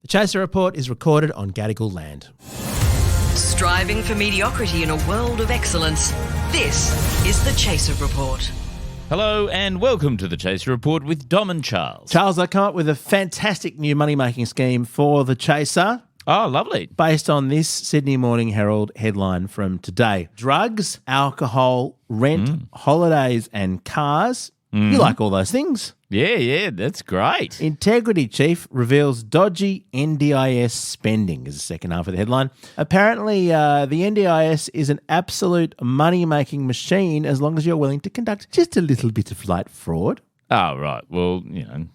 The Chaser Report is recorded on Gadigal land. Striving for mediocrity in a world of excellence. This is the Chaser Report. Hello and welcome to the Chaser Report with Dom and Charles. Charles, I come up with a fantastic new money-making scheme for the Chaser. Oh, lovely. Based on this Sydney Morning Herald headline from today. Drugs, alcohol, rent, holidays and cars. You like all those things. Yeah, that's great. Integrity Chief reveals dodgy NDIS spending is the second half of the headline. Apparently, the NDIS is an absolute money-making machine as long as you're willing to conduct just a little bit of light fraud. Oh, right. Well,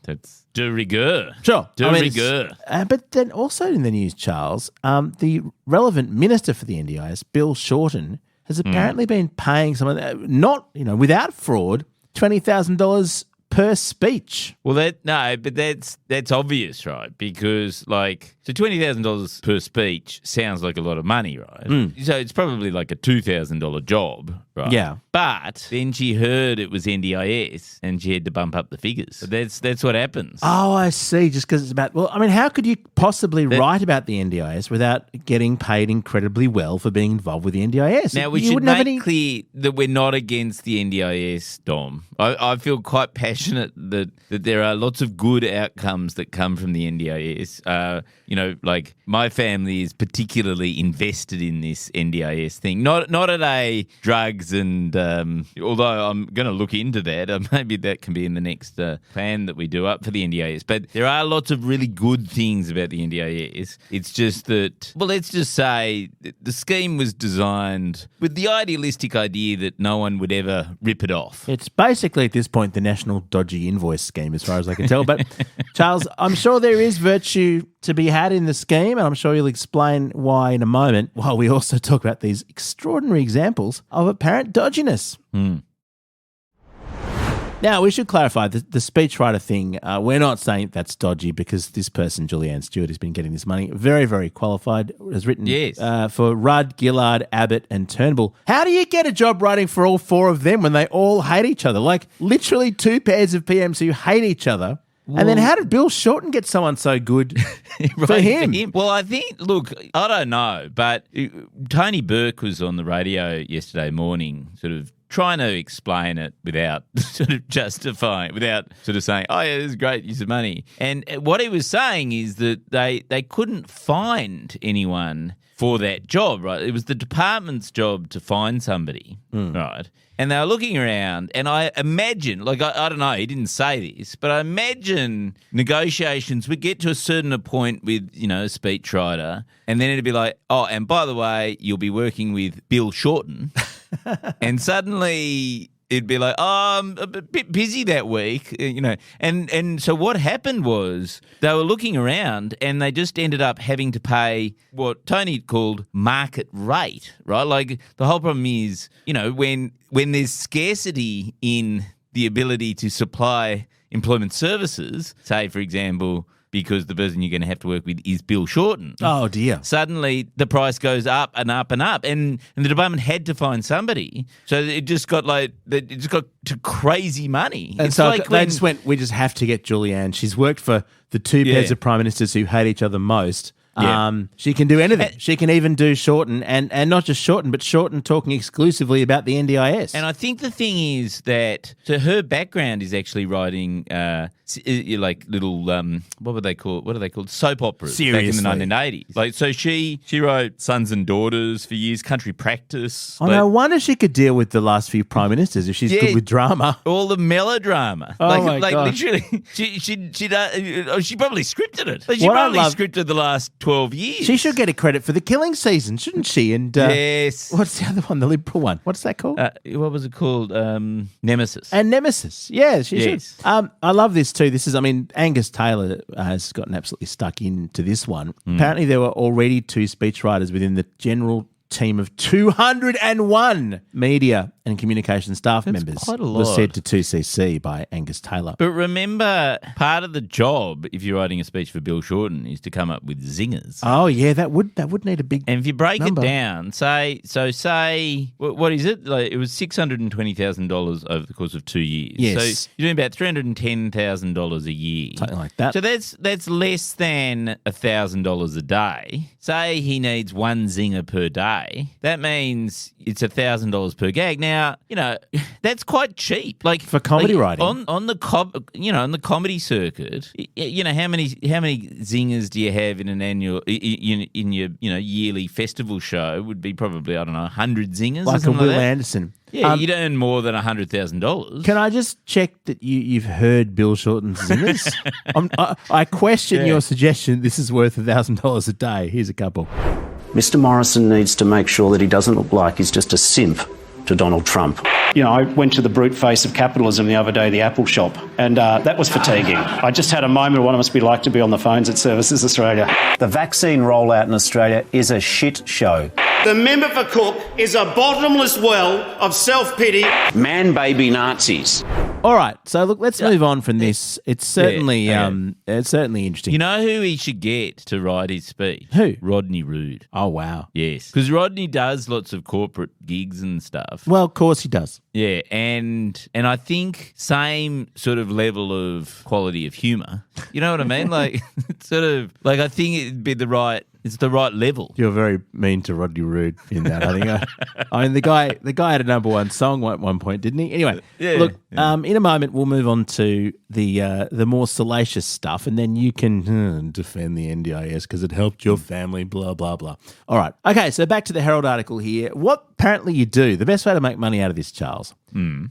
that's de rigueur. Sure. De rigueur. But then also in the news, Charles, the relevant minister for the NDIS, Bill Shorten, has apparently been paying someone, without fraud, $20,000 per speech. Well, that's obvious, right? Because, so $20,000 per speech sounds like a lot of money, right? So it's probably like a $2,000 job, right? Yeah. But then she heard it was NDIS and she had to bump up the figures. So that's what happens. Oh, I see. Just because it's about, how could you possibly write about the NDIS without getting paid incredibly well for being involved with the NDIS? Now, we should make clear that we're not against the NDIS, Dom. I feel quite passionate that there are lots of good outcomes that come from the NDIS. Like my family is particularly invested in this NDIS thing. Not at a drugs and although I'm going to look into that, maybe that can be in the next plan that we do up for the NDIS. But there are lots of really good things about the NDIS. It's just that, let's just say the scheme was designed with the idealistic idea that no one would ever rip it off. It's basically at this point the National Dodgy Invoice Scheme as far as I can tell. But Charles, I'm sure there is virtue to be had in the scheme, and I'm sure you'll explain why in a moment, while we also talk about these extraordinary examples of apparent dodginess. Now, we should clarify the speechwriter thing. We're not saying that's dodgy because this person, Julianne Stewart, has been getting this money. Very, very qualified. Has written for Rudd, Gillard, Abbott and Turnbull. How do you get a job writing for all four of them when they all hate each other? Like literally two pairs of PMs who hate each other. Well, and then how did Bill Shorten get someone so good for him? Well, I think, look, I don't know, but Tony Burke was on the radio yesterday morning sort of trying to explain it without sort of justifying, without sort of saying, oh, yeah, this is great use of money. And what he was saying is that they couldn't find anyone for that job, right? It was the department's job to find somebody, right? And they were looking around, and I imagine, I don't know, he didn't say this, but I imagine negotiations would get to a certain point with, a speechwriter, and then it'd be like, oh, and by the way, you'll be working with Bill Shorten. And suddenly it'd be like, oh, I'm a bit busy that week, And so what happened was they were looking around and they just ended up having to pay what Tony called market rate, right? Like the whole problem is, when there's scarcity in the ability to supply employment services, say, for example, because the person you're going to have to work with is Bill Shorten. Oh, dear. Suddenly the price goes up and up and up. And the department had to find somebody. So it just got to crazy money. And so they just went, we just have to get Julianne. She's worked for the two pairs of prime ministers who hate each other most. Yeah. She can do anything. She can even do Shorten, and not just Shorten, but Shorten talking exclusively about the NDIS. And I think the thing is that her background is actually writing like little what were they called? What are they called? Soap operas. Seriously. Back in the 1980s. So she wrote Sons and Daughters for years, Country Practice. No wonder she could deal with the last few prime ministers if she's good with drama. All the melodrama. Oh my gosh. Literally, she probably scripted it. She probably scripted the last 12 years. She should get a credit for the Killing Season, shouldn't she? And yes. What's the other one? The Liberal one. What's that called? What was it called? Nemesis. And Nemesis. Yeah, she should. I love this too. This is, Angus Taylor has gotten absolutely stuck into this one. Apparently there were already two speechwriters within the general team of 201 media and communication staff members quite a lot. was said to 2CC by Angus Taylor. But remember, part of the job, if you're writing a speech for Bill Shorten, is to come up with zingers. Oh, yeah, that would need a big And if you break number. it down, say, what is it? Like, it was $620,000 over the course of 2 years. Yes. So you're doing about $310,000 a year. Something like that. So that's less than $1,000 a day. Say he needs one zinger per day. That means it's $1,000 per gag. Now, that's quite cheap. Like For comedy writing. on the comedy circuit, how many zingers do you have in an annual in your yearly festival show? Would be probably, I don't know, 100 zingers Like or a something Will like that. Anderson. Yeah, you'd earn more than $100,000. Can I just check that you've heard Bill Shorten's zingers? I question your suggestion this is worth $1,000 a day. Here's a couple. Mr. Morrison needs to make sure that he doesn't look like he's just a simp to Donald Trump. I went to the brute face of capitalism the other day, the Apple shop, and that was fatiguing. I just had a moment of what it must be like to be on the phones at Services Australia. The vaccine rollout in Australia is a shit show. The member for Cook is a bottomless well of self-pity. Man-baby Nazis. All right, so look, let's move on from this. It's certainly it's certainly interesting. You know who he should get to write his speech? Who? Rodney Roode. Oh, wow. Yes, because Rodney does lots of corporate gigs and stuff. Well, of course he does. Yeah, and I think same sort of level of quality of humour. You know what I mean? Like, it's sort of like, I think it'd be the right level. You're very mean to Rodney Roode in that. I think. I mean, the guy had a number one song at one point, didn't he? Anyway, look. In a moment, we'll move on to the more salacious stuff, and then you can defend the NDIS because it helped your family. Blah blah blah. All right. Okay. So back to the Herald article here. What apparently you do. The best way to make money out of this, Charles,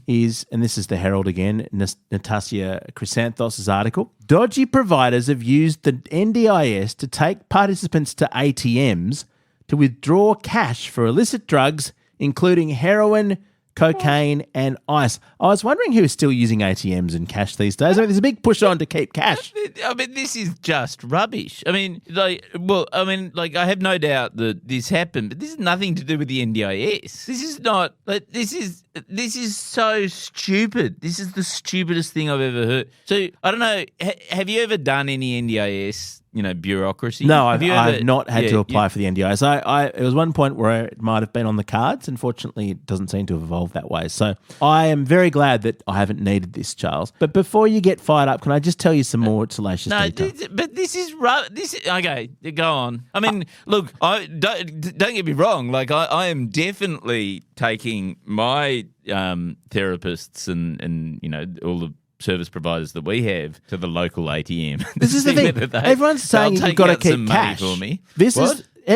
is, and this is the Herald again, Natasha Chrysanthos' article. Dodgy providers have used the NDIS to take participants to ATMs to withdraw cash for illicit drugs, including heroin, cocaine, and ice. I was wondering who is still using ATMs and cash these days. I mean, there's a big push on to keep cash. I mean, this is just rubbish. I mean, I have no doubt that this happened, but this has nothing to do with the NDIS. This is not. This is so stupid. This is the stupidest thing I've ever heard. So I don't know. Have you ever done any NDIS? Bureaucracy. No, I've not had to apply for the NDIS. It was one point where it might have been on the cards. Unfortunately, it doesn't seem to have evolved that way. So I am very glad that I haven't needed this, Charles. But before you get fired up, can I just tell you some more salacious detail? But this is okay. Go on. I mean, look, don't get me wrong. Like, I am definitely taking my therapists and all the service providers that we have to the local ATM. This is the thing. Everyone's saying you've got to keep cash. For me.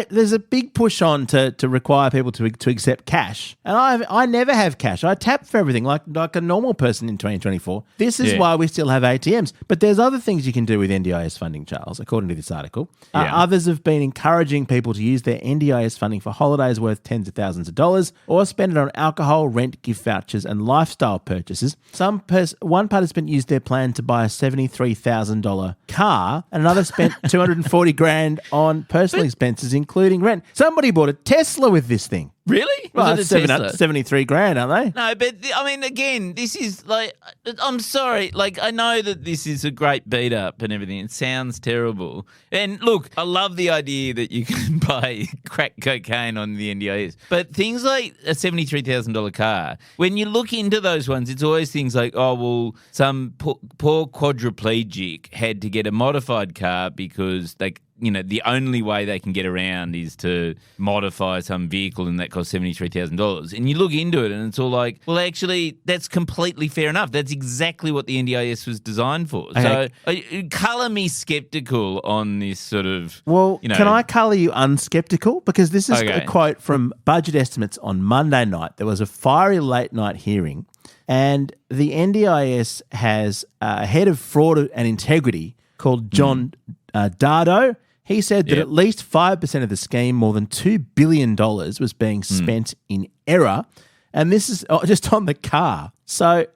There's a big push on to require people to accept cash, and I never have cash. I tap for everything like a normal person in 2024. This is why we still have ATMs. But there's other things you can do with NDIS funding, Charles, according to this article. Others have been encouraging people to use their NDIS funding for holidays worth tens of thousands of dollars, or spend it on alcohol, rent, gift vouchers, and lifestyle purchases. One participant used their plan to buy a $73,000 car, and another spent $240,000 on personal expenses, including rent. Somebody bought a Tesla with this thing. Really? Well, it's $73,000, aren't they? No, but I mean, again, this is like, I'm sorry. Like, I know that this is a great beat up and everything. It sounds terrible. And look, I love the idea that you can buy crack cocaine on the NDIS. But things like a $73,000 car, when you look into those ones, it's always things like, oh, well, some poor quadriplegic had to get a modified car because the only way they can get around is to modify some vehicle, and that costs $73,000. And you look into it and it's all like, well, actually, that's completely fair enough. That's exactly what the NDIS was designed for. Okay. So colour me sceptical on this sort of... Well, can I colour you unskeptical? Because this is a quote from Budget Estimates on Monday night. There was a fiery late night hearing, and the NDIS has a head of fraud and integrity called John Dardo. He said that at least 5% of the scheme, more than $2 billion, was being spent in error. And this is just on the car. So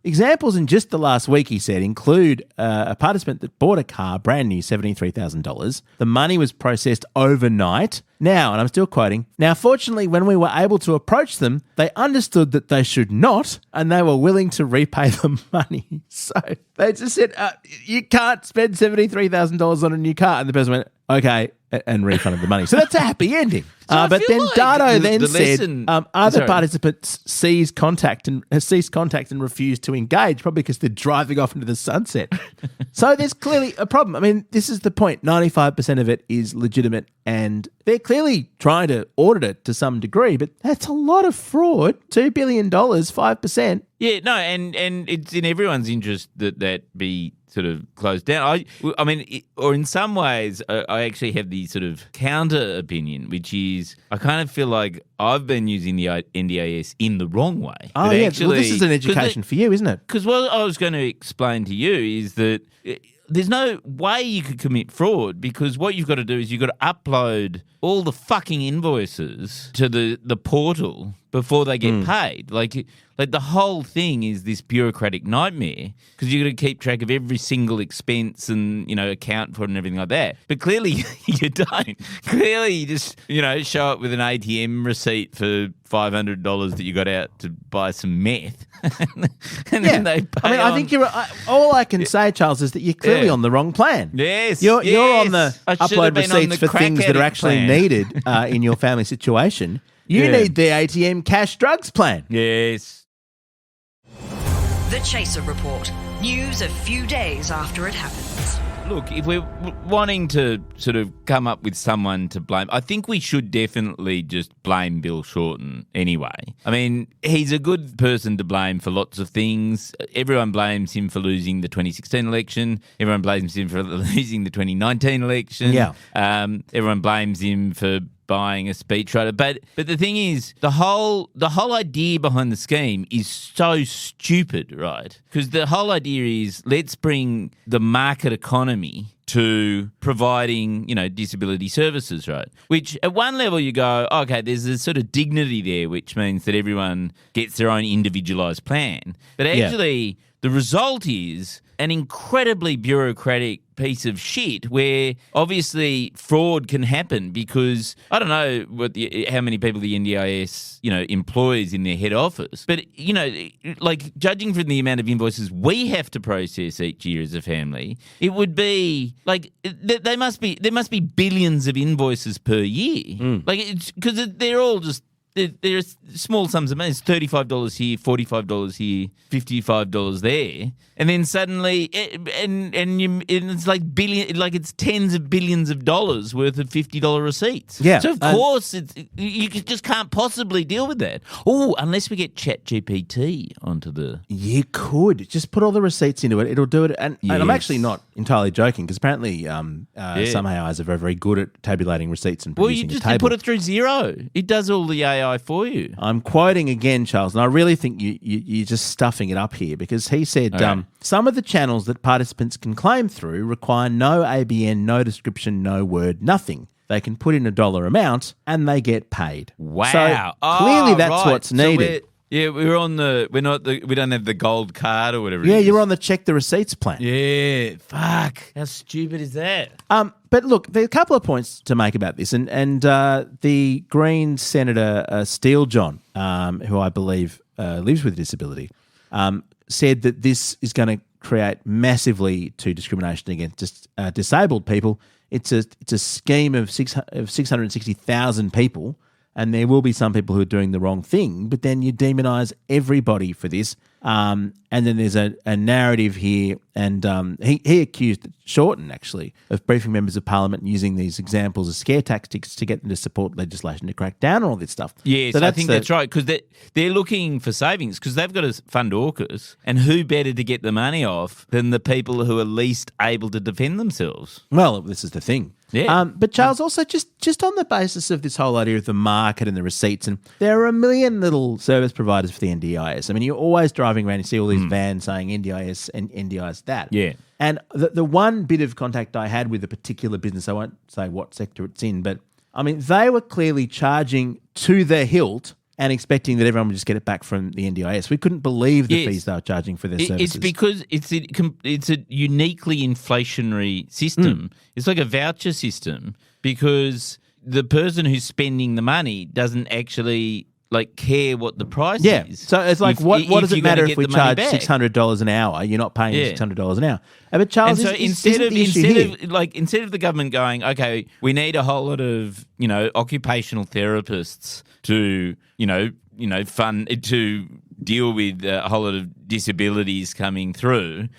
Examples in just the last week, he said, include a participant that bought a car, brand new, $73,000. The money was processed overnight. Now, and I'm still quoting, now, fortunately, when we were able to approach them, they understood that they should not, and they were willing to repay the money. So they just said, you can't spend $73,000 on a new car. And the person went, okay, and refunded the money. So that's a happy ending. So but then like Dardo then the said lesson- other participants ceased contact and refused to engage, probably because they're driving off into the sunset. So there's clearly a problem. I mean, this is the point. 95% of it is legitimate, and they're clearly trying to audit it to some degree, but that's a lot of fraud. $2 billion, 5%. Yeah, no, and it's in everyone's interest that be sort of closed down. I mean, or in some ways, I actually have the sort of counter opinion, which is I kind of feel like I've been using the NDIS in the wrong way. Oh, yeah. Well, this is an education for you, isn't it? Because what I was going to explain to you is that there's no way you could commit fraud, because what you've got to do is you've got to upload all the fucking invoices to the portal before they get paid. Like the whole thing is this bureaucratic nightmare, because you've got to keep track of every single expense and, account for it and everything like that. But clearly you don't. Clearly you just, show up with an ATM receipt for $500 that you got out to buy some meth. and then they pay. I mean, I think you're. All I can say, Charles, is that you're clearly on the wrong plan. Yes, you're on the I should upload have been on receipts the for things crack that are addict actually plan. needed in your family situation. You need the ATM cash drugs plan. Yes. The Chaser Report. News a few days after it happens. Look, if we're wanting to sort of come up with someone to blame, I think we should definitely just blame Bill Shorten anyway. I mean, he's a good person to blame for lots of things. Everyone blames him for losing the 2016 election. Everyone blames him for losing the 2019 election. Yeah. Everyone blames him for buying a speechwriter. But the thing is, the whole idea behind the scheme is so stupid, right? Because the whole idea is, let's bring the market economy to providing, disability services, right? Which at one level you go, okay, there's a sort of dignity there, which means that everyone gets their own individualised plan. But actually, the result is an incredibly bureaucratic piece of shit where obviously fraud can happen, because I don't know how many people the NDIS, employs in their head office. But, like judging from the amount of invoices we have to process each year as a family, it would be like there must be billions of invoices per year. Like, it's because they're all just there's small sums of money. It's $35 here, $45 here, $55 there, and then suddenly, it's like it's tens of billions of dollars worth of $50 receipts. Yeah, so of course you just can't possibly deal with that. Oh, unless we get ChatGPT onto the. You could just put all the receipts into it; it'll do it. And I'm actually not entirely joking, because apparently some AIs are very, very good at tabulating receipts and producing you a table. put it through Xero. It does all the AI for you. I'm quoting again, Charles, and I really think you're just stuffing it up here, because he said some of the channels that participants can claim through require no ABN, no description, no word, nothing. They can put in a dollar amount and they get paid. Wow! So clearly, that's what's needed. So we don't have the gold card or whatever. Yeah, you're on the check the receipts plan. Yeah, fuck. How stupid is that? But look, there are a couple of points to make about this, and the Green Senator Steele-John, who I believe lives with a disability, said that this is going to create massively to discrimination against disabled people. It's a scheme of 660,000 people, and there will be some people who are doing the wrong thing, but then you demonise everybody for this. And then there's a narrative here, and he accused Shorten, actually, of briefing members of Parliament and using these examples as scare tactics to get them to support legislation to crack down on all this stuff. Yes, so I think that's right, because they're looking for savings, because they've got to fund AUKUS, and who better to get the money off than the people who are least able to defend themselves? Well, this is the thing. Yeah. But Charles, also just on the basis of this whole idea of the market and the receipts, and there are a million little service providers for the NDIS. I mean, you're always driving around, you see all these vans saying NDIS and NDIS that. Yeah. And the one bit of contact I had with a particular business, I won't say what sector it's in, but I mean, they were clearly charging to the hilt and expecting that everyone would just get it back from the NDIS. We couldn't believe the fees they were charging for their services. It's because it's a uniquely inflationary system. It's like a voucher system because the person who's spending the money doesn't actually care what the price is. So it's like, what does it matter if we charge $600 an hour? You're not paying $600 an hour. But Charles, and so instead of the government going, okay, we need a whole lot of occupational therapists to fund to deal with a whole lot of disabilities coming through,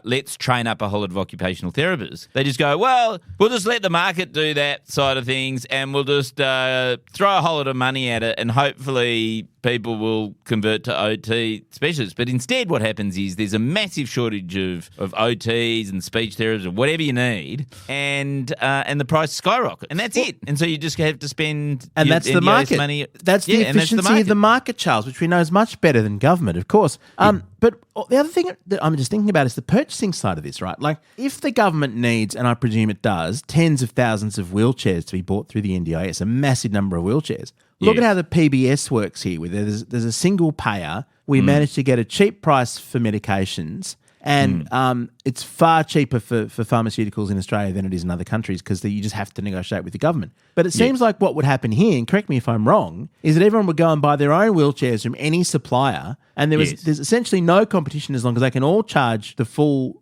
let's train up a whole lot of occupational therapists. They just go, well, we'll just let the market do that side of things and we'll just throw a whole lot of money at it and hopefully people will convert to OT specialists. But instead what happens is there's a massive shortage of OTs and speech therapists or whatever you need and the price skyrocket. And that's it. And so you just have to spend that's the market money. That's the efficiency of the market, Charles, which we know is much better than government, of course. But the other thing that I'm just thinking about is the purchasing side of this, right? Like, if the government needs, and I presume it does, tens of thousands of wheelchairs to be bought through the NDIS, a massive number of wheelchairs. Look at how the PBS works here. Where there's a single payer. We manage to get a cheap price for medications. And it's far cheaper for pharmaceuticals in Australia than it is in other countries because you just have to negotiate with the government. But it seems like what would happen here, and correct me if I'm wrong, is that everyone would go and buy their own wheelchairs from any supplier, and there's essentially no competition as long as they can all charge the full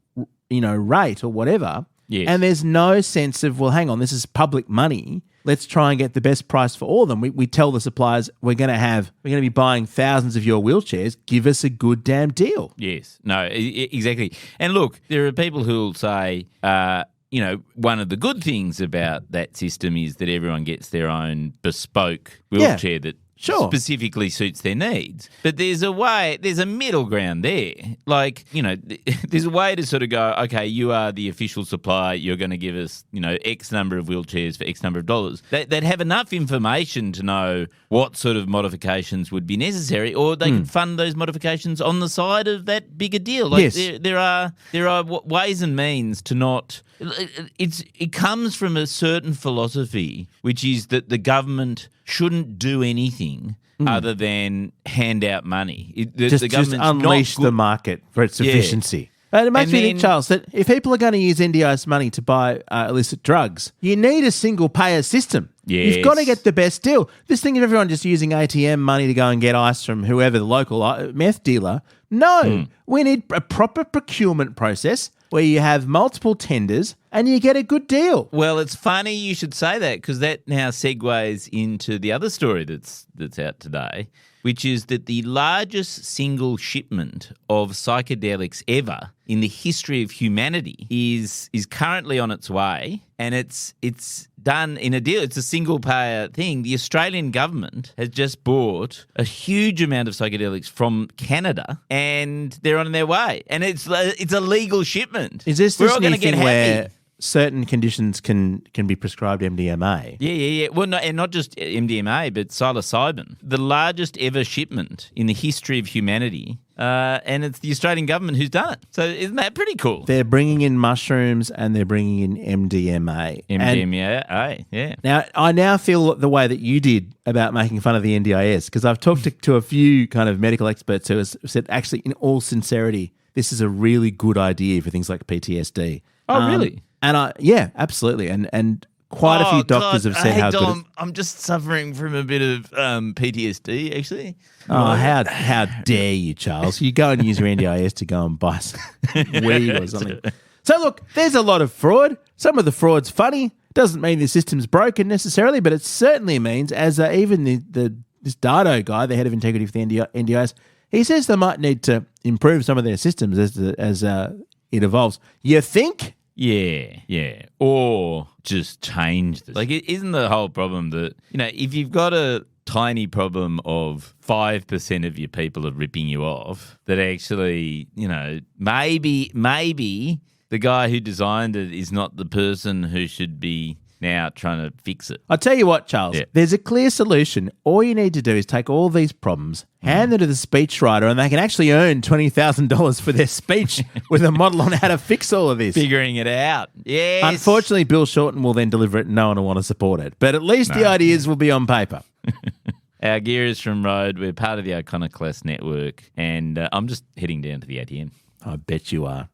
rate or whatever. Yes. And there's no sense of, well, hang on, this is public money. Let's try and get the best price for all of them. We tell the suppliers we're going to be buying thousands of your wheelchairs. Give us a good damn deal. Yes, no, exactly. And look, there are people who will say, one of the good things about that system is that everyone gets their own bespoke wheelchair that specifically suits their needs. But there's a middle ground there. There's a way to sort of go, okay, you are the official supplier, you're going to give us, X number of wheelchairs for X number of dollars. They'd have enough information to know what sort of modifications would be necessary, or they could fund those modifications on the side of that bigger deal. There are ways and means to not... It comes from a certain philosophy, which is that the government shouldn't do anything other than hand out money. Just unleash the market for its efficiency. And it makes me think, Charles, that if people are going to use NDIS money to buy illicit drugs, you need a single payer system. Yes. You've got to get the best deal. This thing of everyone just using ATM money to go and get ice from whoever, the local meth dealer. No, we need a proper procurement process where you have multiple tenders and you get a good deal. Well, it's funny you should say that because that now segues into the other story that's out today, which is that the largest single shipment of psychedelics ever in the history of humanity is currently on its way, and it's done in a deal. It's a single payer thing. The Australian government has just bought a huge amount of psychedelics from Canada, and they're on their way. And it's a legal shipment. Is this this new thing where certain conditions can be prescribed MDMA? Yeah. Well, no, and not just MDMA, but psilocybin. The largest ever shipment in the history of humanity. And it's the Australian government who's done it. So isn't that pretty cool? They're bringing in mushrooms and they're bringing in MDMA. MDMA, yeah. Now, I now feel the way that you did about making fun of the NDIS, because I've talked to a few kind of medical experts who have said, actually, in all sincerity, this is a really good idea for things like PTSD. Oh, really? And yeah, absolutely. And quite a few doctors have said how good I'm just suffering from a bit of PTSD, actually. Oh, how dare you, Charles? You go and use your NDIS to go and buy some weed or something. So look, there's a lot of fraud. Some of the fraud's funny. Doesn't mean the system's broken necessarily, but it certainly means, as even this Dardo guy, the head of integrity for the NDIS, he says they might need to improve some of their systems as it evolves. You think? Yeah. Or just change this. Like, isn't the whole problem that, if you've got a tiny problem of 5% of your people are ripping you off, that actually, maybe the guy who designed it is not the person who should be now trying to fix it. I'll tell you what, Charles, there's a clear solution. All you need to do is take all these problems, hand them to the speechwriter, and they can actually earn $20,000 for their speech with a model on how to fix all of this. Figuring it out. Yes. Unfortunately, Bill Shorten will then deliver it and no one will want to support it. But at least the ideas will be on paper. Our gear is from Rode. We're part of the Iconoclast network, and I'm just heading down to the ATM. I bet you are.